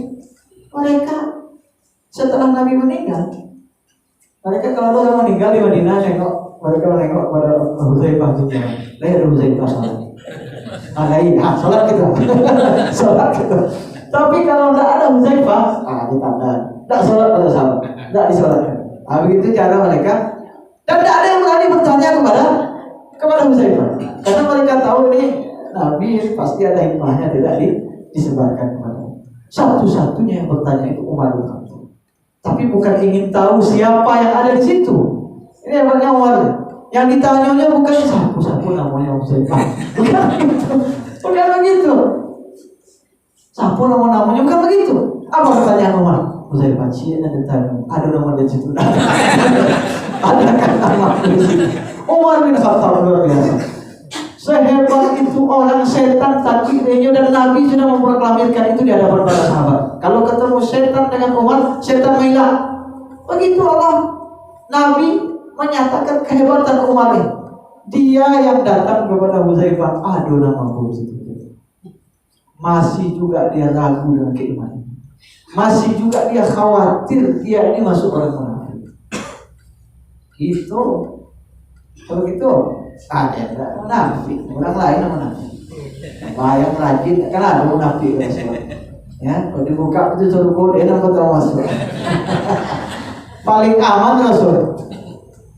Mereka setelah Nabi meninggal, mereka kalau orang meninggal di Madinah mereka menengok pada Huzaifah bin Yaman. Lihat Huzaifah salat. Salat kita. Tapi kalau tidak ada Huzaifah, ditanda. Tidak salat pada sahabat, tidak disolatkan. Begitu cara mereka. Dan tidak ada yang berani bertanya kepada Huzaifah, karena mereka tahu ini Nabi pasti ada hikmahnya, tidak disebarkan kepada. Satu-satunya yang bertanya itu Umar bin Khattab. Tapi bukan ingin tahu siapa yang ada di situ. Ini yang Umar. Yang ditanyanya bukan siapa namanya Huzaifah. Bukan begitu. Siapa namanya bukan begitu. Apa pertanyaan Umar? Huzaifah ada tanya, ada nama di situ. Ada kan nama di situ. Umar bin Khattab luar biasa. Sehebat itu orang setan tapi dia dan Nabi sudah memproklamirkan itu di hadapan para sahabat. Kalau ketemu setan dengan Umar, setan menghilang. Begitu Allah Nabi menyatakan kehebatan Umar ini. Dia yang datang kepada Huzaifah, aduh namamu itu. Masih juga dia ragu dengan keimanan. Masih juga dia khawatir dia ini masuk orang munafik. Gitu. Kalau gitu ada munafik, orang lain yang munafik. Bayang rajin, kan ada munafik. Ya, kalau dibuka itu suruh kode, aku tahu masuk. Paling aman Rasul.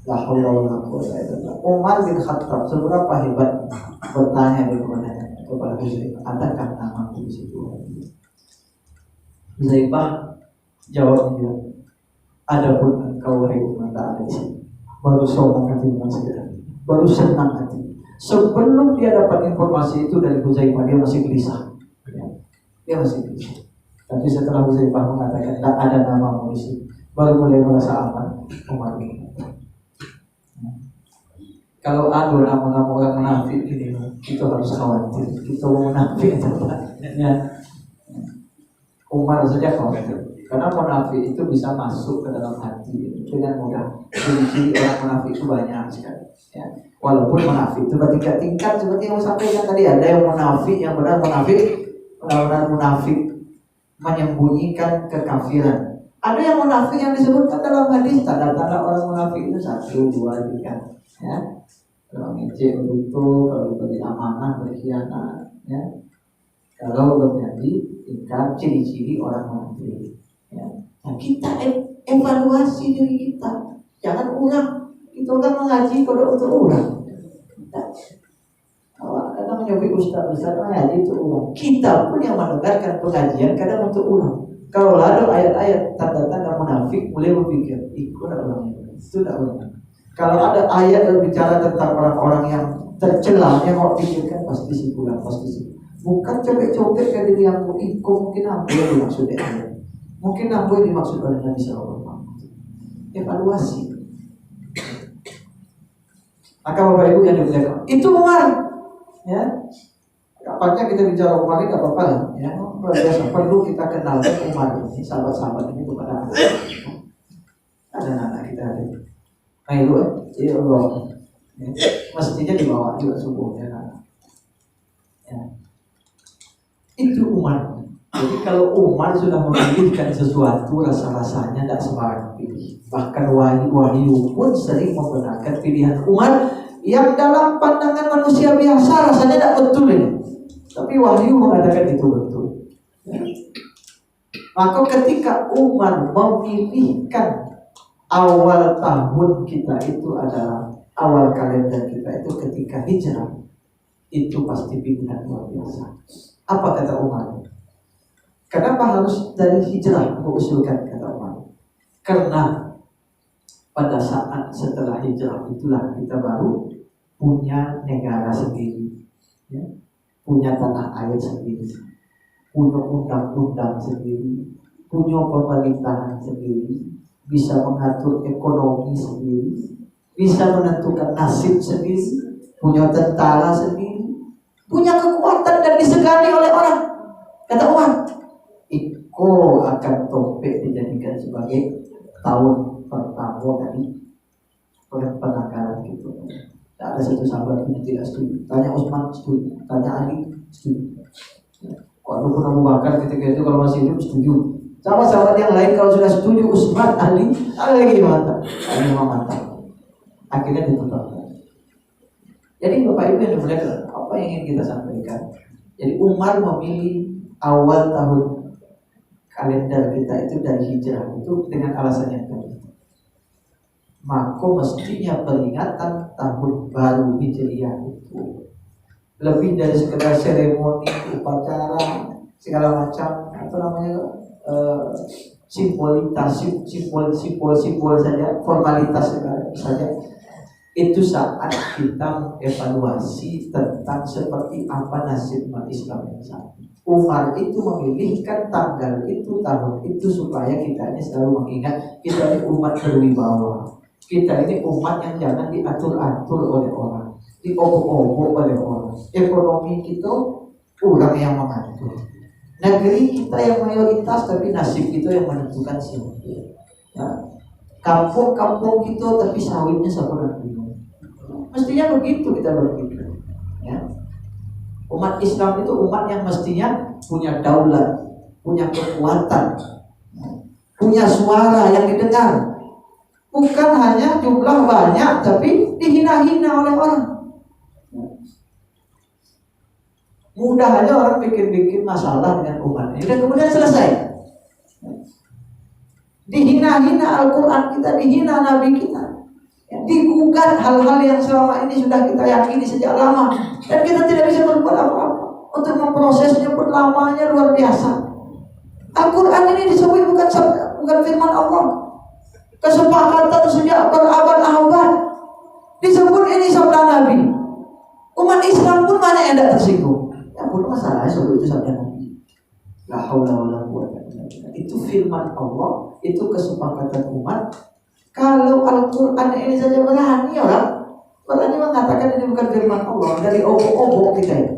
La haula wala quwwata illa billah. Umar bin Khattab seberapa hebat bertanya kepada Huzaifah, adakah nama di situ? Huzaifah jawabnya, adapun engkau wahai Umar tak ada di sini. Baru sombong hati segera, baru senang hati. Sebelum dia dapat informasi itu dari Huzaifah, dia masih gelisah. Dia masih gelisah. Tapi setelah Huzaifah mengatakan tak ada namamu di sini, baru mulai merasa aman. Umar bin Khattab. Kalau ada orang munafik ini, kita harus khawatir. Kita munafik ya. Umar saja khawatir. Karena munafik itu bisa masuk ke dalam hati dengan mudah. Jadi orang munafik itu banyak sekali. Ya. Walaupun munafik itu bertingkat-tingkat seperti yang saya sampaikan tadi, ada yang munafik, yang benar-benar munafik menyembunyikan kekafiran. Ada yang munafik yang disebutkan dalam hadis, tanda-tanda orang munafik itu 1, 2, 3. Ya, kalau ngecek betul, kalau beri amanah, berkhianat, ya. Kalau berjanji, ingkar, ciri-ciri orang munafik. Ya. Nah, kita evaluasi diri kita, jangan ulang. Kita kan mengaji kalau untuk ulang. Kadang menyebut ustaz mengaji untuk ulang. Kita pun yang mendengarkan pengajian kadang untuk ulang. Kalau ada ayat-ayat tanda-tanda munafik, mulai berpikir, ikut ulang itu tidak ulang. Kalau ada ayat yang bicara tentang orang-orang yang tercela, yang mau pikirkan pasti simpulan, pasti simpulan. Bukan copet-copet ke diri yang mungkin apa yang dimaksud ayat. Mungkin apa yang dimaksud oleh Nabi SAW. Evaluasi. Maka Bapak Ibu yang dimuliakan, itu Umar. Ya, kapannya kita bicara Umar ini, gak apa-apa ya. Biasa perlu kita kenalkan Umar ini, sahabat-sahabat ini kepada ada anak kita ada. Nah itu ya Allah, ya. Mestinya dibawa juga subuhnya kan. Ya. Itu Umar. Jadi kalau Umar sudah memilihkan sesuatu, rasa-rasanya tidak sembarang pilih. Bahkan wahyu pun sering membenarkan pilihan Umar yang dalam pandangan manusia biasa rasanya tidak betul ini. Tapi wahyu mengatakan itu betul. Ya. Maka ketika Umar memilihkan awal tahun kita itu adalah awal kalender kita itu ketika hijrah, itu pasti pilihan luar biasa. Apa kata Umar? Kenapa harus dari hijrah mengusulkan, kata Umar? Karena pada saat setelah hijrah itulah kita baru punya negara sendiri, ya? Punya tanah air sendiri, punya undang-undang sendiri, punya pemerintahan sendiri, bisa mengatur ekonomi sendiri, bisa menentukan nasib sendiri, punya tentara sendiri, punya kekuatan dan disegani oleh orang. Kata Umar, Iko akan topik dijadikan sebagai tahun pertama dari penanggalan gitu. Tidak ada satu sahabat yang tidak setuju. Tanya Utsman setuju, tanya Ali setuju. Walaupun Abu Bakar ketika itu kalau masih hidup setuju. Sama sahabat yang lain kalau sudah setuju Utsman, Ali, ada lagi mata, ada mata. Akhirnya ditetapkan. Jadi Bapak Ibu yang dimuliakan, apa yang ingin kita sampaikan? Jadi Umar memilih awal tahun kalender kita itu dari hijrah itu dengan alasan yang tadi. Maka mestinya peringatan tahun baru Hijriah itu lebih dari sekedar seremoni, upacara, segala macam, apa namanya, simbol saja, formalitas saja. Itu saat kita evaluasi tentang seperti apa nasib umat Islam yang saat ini. Umar itu memilihkan tanggal itu, tahun itu, supaya kita ini selalu mengingat kita ini umat berwibawa. Kita ini umat yang jangan diatur-atur oleh orang, diobok-obok oleh orang. Ekonomi kita orang yang mengatur, negeri kita yang mayoritas, tapi nasib kita yang menentukan siapa. Ya. Kampung-kampung kita tapi sawitnya siapa nanti. Mestinya begitu kita berpikir. Ya. Umat Islam itu umat yang mestinya punya daulat, punya kekuatan, punya suara yang didengar. Bukan hanya jumlah banyak tapi dihina-hina oleh orang. Mudah aja orang bikin-bikin masalah dengan umat ini dan kemudian selesai. Dihina-hina Al-Quran kita, dihina Nabi kita, digugat hal-hal yang selama ini sudah kita yakini sejak lama, dan kita tidak bisa berbuat apa-apa. Untuk memprosesnya pun lamanya luar biasa. Al-Quran ini disebut bukan firman Allah. Kesepakatan sejak berabad-abad disebut ini sabda Nabi. Umat Islam pun mana yang tidak tersinggung. Ya pun masalahnya sebut itu sabda Nabi. La haula wala quwwata illa billah. Itu firman Allah, itu kesepakatan umat. Kalau Al-Quran ini saja berani berani mengatakan ini bukan firman Allah, dari obok-obok kita ini.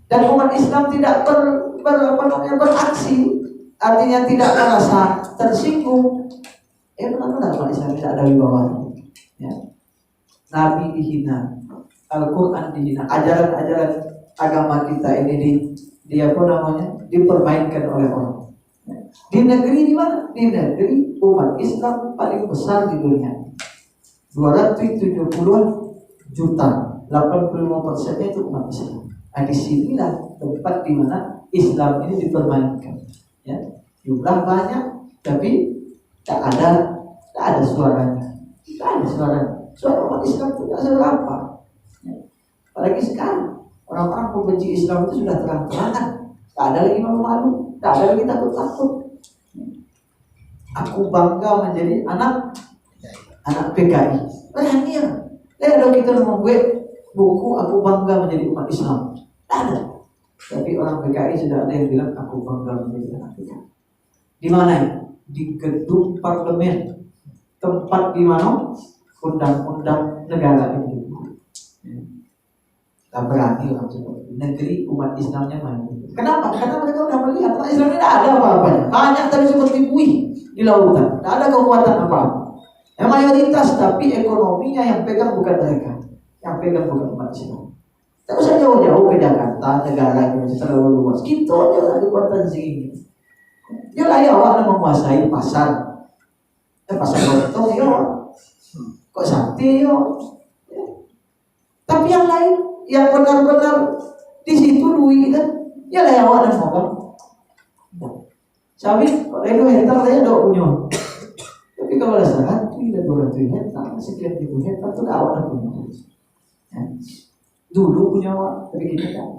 Dan umat Islam tidak beraksi, artinya tidak merasa tersinggung. Benar-benar umat Islam tidak ada wibawa. Ya. Nabi dihina, Al-Quran dihina, ajaran-ajaran agama kita ini dipermainkan oleh orang. Di negeri di mana? Di negeri umat Islam paling besar di dunia, 270 juta, 85% itu umat Islam. Nah, di sinilah tempat di mana Islam ini dipermainkan. Ya, jumlah banyak, tapi tak ada suaranya. Tak ada suaranya. Suara umat Islam itu tidak seberapa. Ya. Apalagi sekarang orang-orang pembenci Islam itu sudah terang-terangan. Tak ada lagi malu-malu, tak ada lagi takut-takut. Aku bangga menjadi anak PKI. Berani ya. Kalau kita membuat buku aku bangga menjadi umat Islam, tak ada. Tapi orang PKI sudah ada yang bilang aku bangga menjadi anak PKI. Di mana? Di gedung parlemen, tempat di mana undang-undang negara ini. Tak berani orang seperti negeri umat Islamnya mana? Kenapa? Karena mereka sudah melihat umat Islam ini tidak ada apa-apanya. Banyak tapi seperti buih di lautan, tidak ada kekuatan apa-apa. Yang mayoritas, tapi ekonominya yang pegang bukan mereka, yang pegang bukan umat Islam. Tak usah jauh-jauh ke Jakarta, negara yang terlalu luas. Kita aja di kota sini. Ya lah ya, awak menguasai pasar. Pasar lontong ya. Kok sate ya. Tapi yang lain yang benar-benar di situ duit kan, ya lah ya awak dan moga. Sawit kalau itu hektar saya ada punya. Tapi kalau ada 100 dan 200 hektar, sekian ribu hektar itu awak dan punya. Ya. Dulu punya awak, tapi kita kan.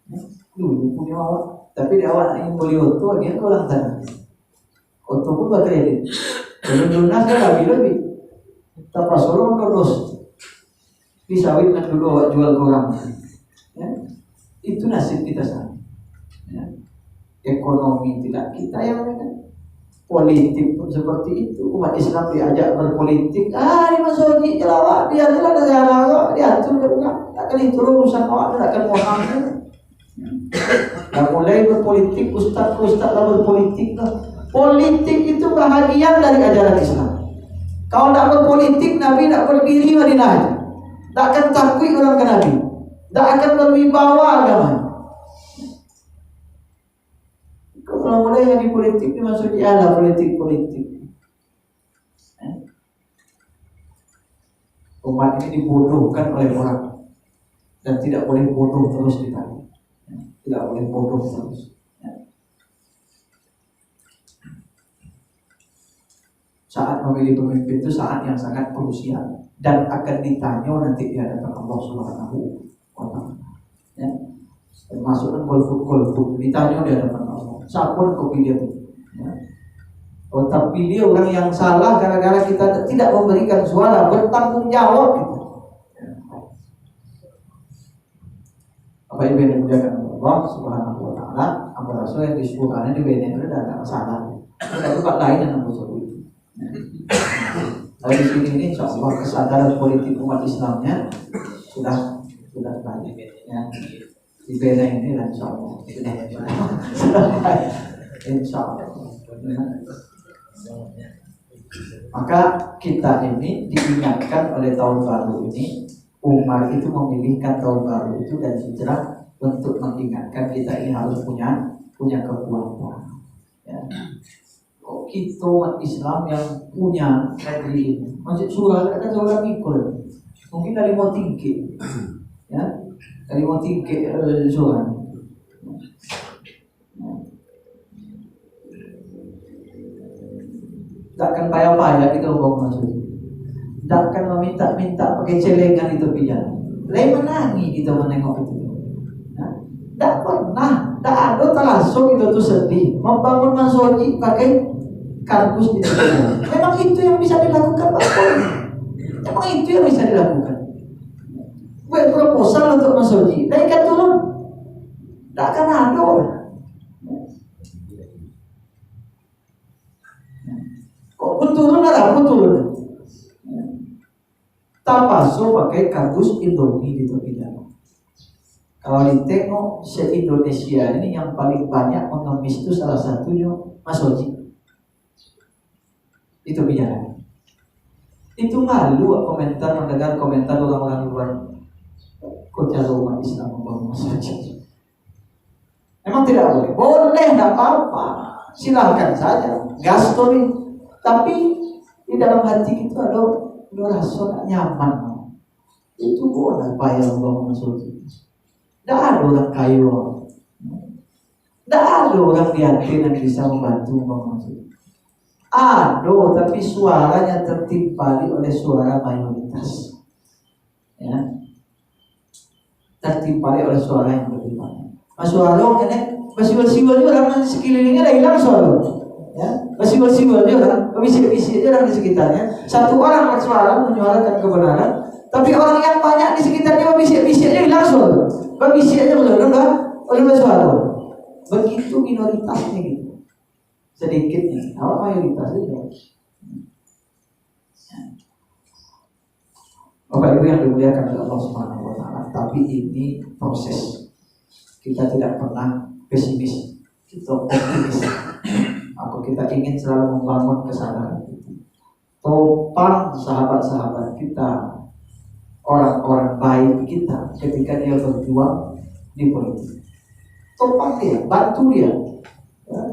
Ya. Dulu punya awak, tapi di awak ingin beli oto, akhirnya orang tanah. Oto pun baterai. Belum lunas kan lebih. Tanpa solong terus. Disawit kan dulu awak jual ke orang. Ya. Itu nasib kita sekarang. Ya. Ekonomi tidak kita yang kan. Politik pun seperti itu. Umat Islam diajak berpolitik. Ini masuk jelawak, biarlah negara diatur juga. Tak akan itu urusan awak, tak akan mohon. Nah, mulai berpolitik, ustaz lah berpolitik lah. Politik itu bahagian dari ajaran Islam. Kalau tak berpolitik, Nabi tak berdiri Madinah. Tak akan takut orang ke Nabi, tak akan berwibawa agama. Kalau mulai yang di politik dimaksud ialah politik. Umat ini dibodohkan oleh orang dan tidak boleh bodoh terus kita. Tidak boleh bodoh terus. Saat memilih pemimpin itu saat yang sangat krusial dan akan ditanya nanti di hadapan Allah Subhanahu wa Ta'ala. Ya. Termasuk golput ditanya di hadapan Allah. Siapa yang kau pilih itu? Ya. Oh, tapi dia orang yang salah gara-gara kita tidak memberikan suara, bertanggung jawab gitu. Apa itu yang dimuliakan Allah Subhanahu wa taala, apa rasul yang disebutkannya di bawah itu ada masalah. Ada tempat lain yang muncul itu. Di sini ini insya Allah kesadaran politik umat Islamnya sudah banyak ya. Di bawah ini insya Allah sudah baik. Insya Allah. Maka kita ini diingatkan oleh tahun baru ini, Umar itu memilihkan tahun baru itu dan hijrah untuk mengingatkan kita ini harus punya kekuatan. Ya. Kok kita umat Islam yang punya negeri ini, masjid surah kan orang ikut, mungkin dari mau tinggi, ya dari mau tinggi surah. Takkan payah-payah kita bangun masjid. Takkan meminta-minta pakai celengan itu pijak. Lain menangi kita menengok itu. Tak pernah, tak ada terlangsung itu tuh sedih. Membangun masjid pakai kardus itu. Memang itu yang bisa dilakukan Pak. Memang itu yang bisa dilakukan. Buat proposal untuk masjid, naikkan turun. Tak akan ada orang. Turun ada turun. Tapaso pakai kardus Indomie di tepinya. Kalau ditengok se-Indonesia ini yang paling banyak mengemis itu salah satunya Mas Oji. Itu bicara. Itu malu komentar mendengar komentar orang-orang luar. Kok jauh umat Islam membangun Mas Oji? Emang tidak boleh? Boleh, tidak apa-apa. Silahkan saja. Gas tuh. Tapi di dalam hati kita ada rasa nyaman. Itu boleh payah bangun masjid. Tidak ada orang kaya. Tidak ada orang yakin yang bisa membantu bangun masjid. Ada, tapi suaranya tertimpali oleh suara mayoritas. Ya, tertimpali oleh suara yang lebih banyak. Suara ini masih-masih orang di sekelilingnya dah hilang suara. Ya, masih-masih orang, bisik-bisik orang di sekitarnya. Satu orang bersuara menyuarakan kebenaran, tapi orang yang banyak di sekitarnya bisik-bisiknya hilang suara. Bisik aja belum suara. Begitu minoritasnya gitu, sedikitnya. Awak mayoritas itu. Bapak Ibu yang dimuliakan oleh Allah Subhanahu wa taala, tapi ini proses. Kita tidak pernah pesimis, kita optimis. Kita ingin selalu membangun kesadaran itu. Topang sahabat-sahabat kita, orang-orang baik kita ketika dia berjuang di politik. Topang dia, bantu dia. Ya.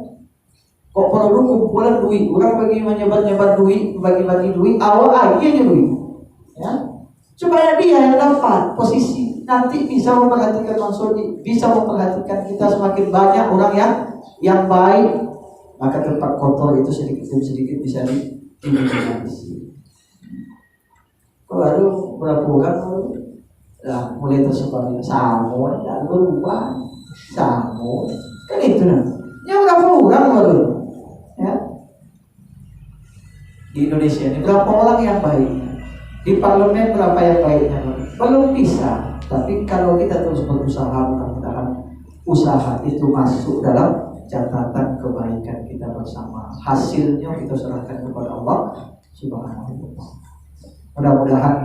Kok perlu kumpulan duit, orang bagi menyebar-nyebar duit, bagi-bagi duit, awal akhirnya duit. Ya. Supaya dia yang dapat posisi, nanti bisa memperhatikan maksudnya, bisa memperhatikan kita semakin banyak orang yang baik. Maka tempat kotor itu sedikit demi sedikit bisa diminimalisir. Baru berapa bulan lah mulai tersebarnya samun dan berubah samun kan itu nah. Ya berapa orang baru ya di Indonesia ini berapa orang yang baik, di parlemen berapa yang baiknya belum bisa. Tapi kalau kita terus berusaha, mudah-mudahan usaha itu masuk dalam catatan kebaikan kita bersama. Hasilnya kita serahkan kepada Allah Subhanahu wa taala. Mudah-mudahan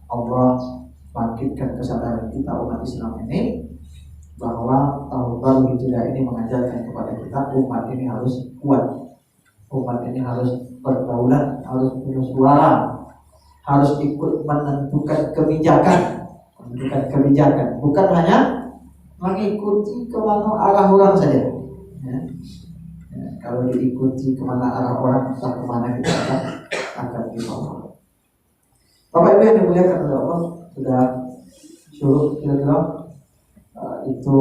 Allah bangkitkan kesadaran kita umat Islam ini bahwa tahun baru Hijriah ini mengajarkan kepada kita umat ini harus kuat, umat ini harus berdaulat, harus punya suara, harus ikut menentukan kebijakan, bukan hanya mengikuti kemana arah orang saja. Ya. Kalau diikuti kemana arah orang, entah kemana kita akan dibawa. Bapak Ibu yang dimuliakan oleh Allah, sudah suruh kira-kira itu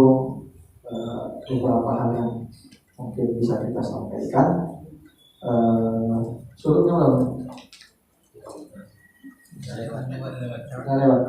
beberapa hal yang mungkin bisa kita sampaikan. Suruhnya berapa? Lewat.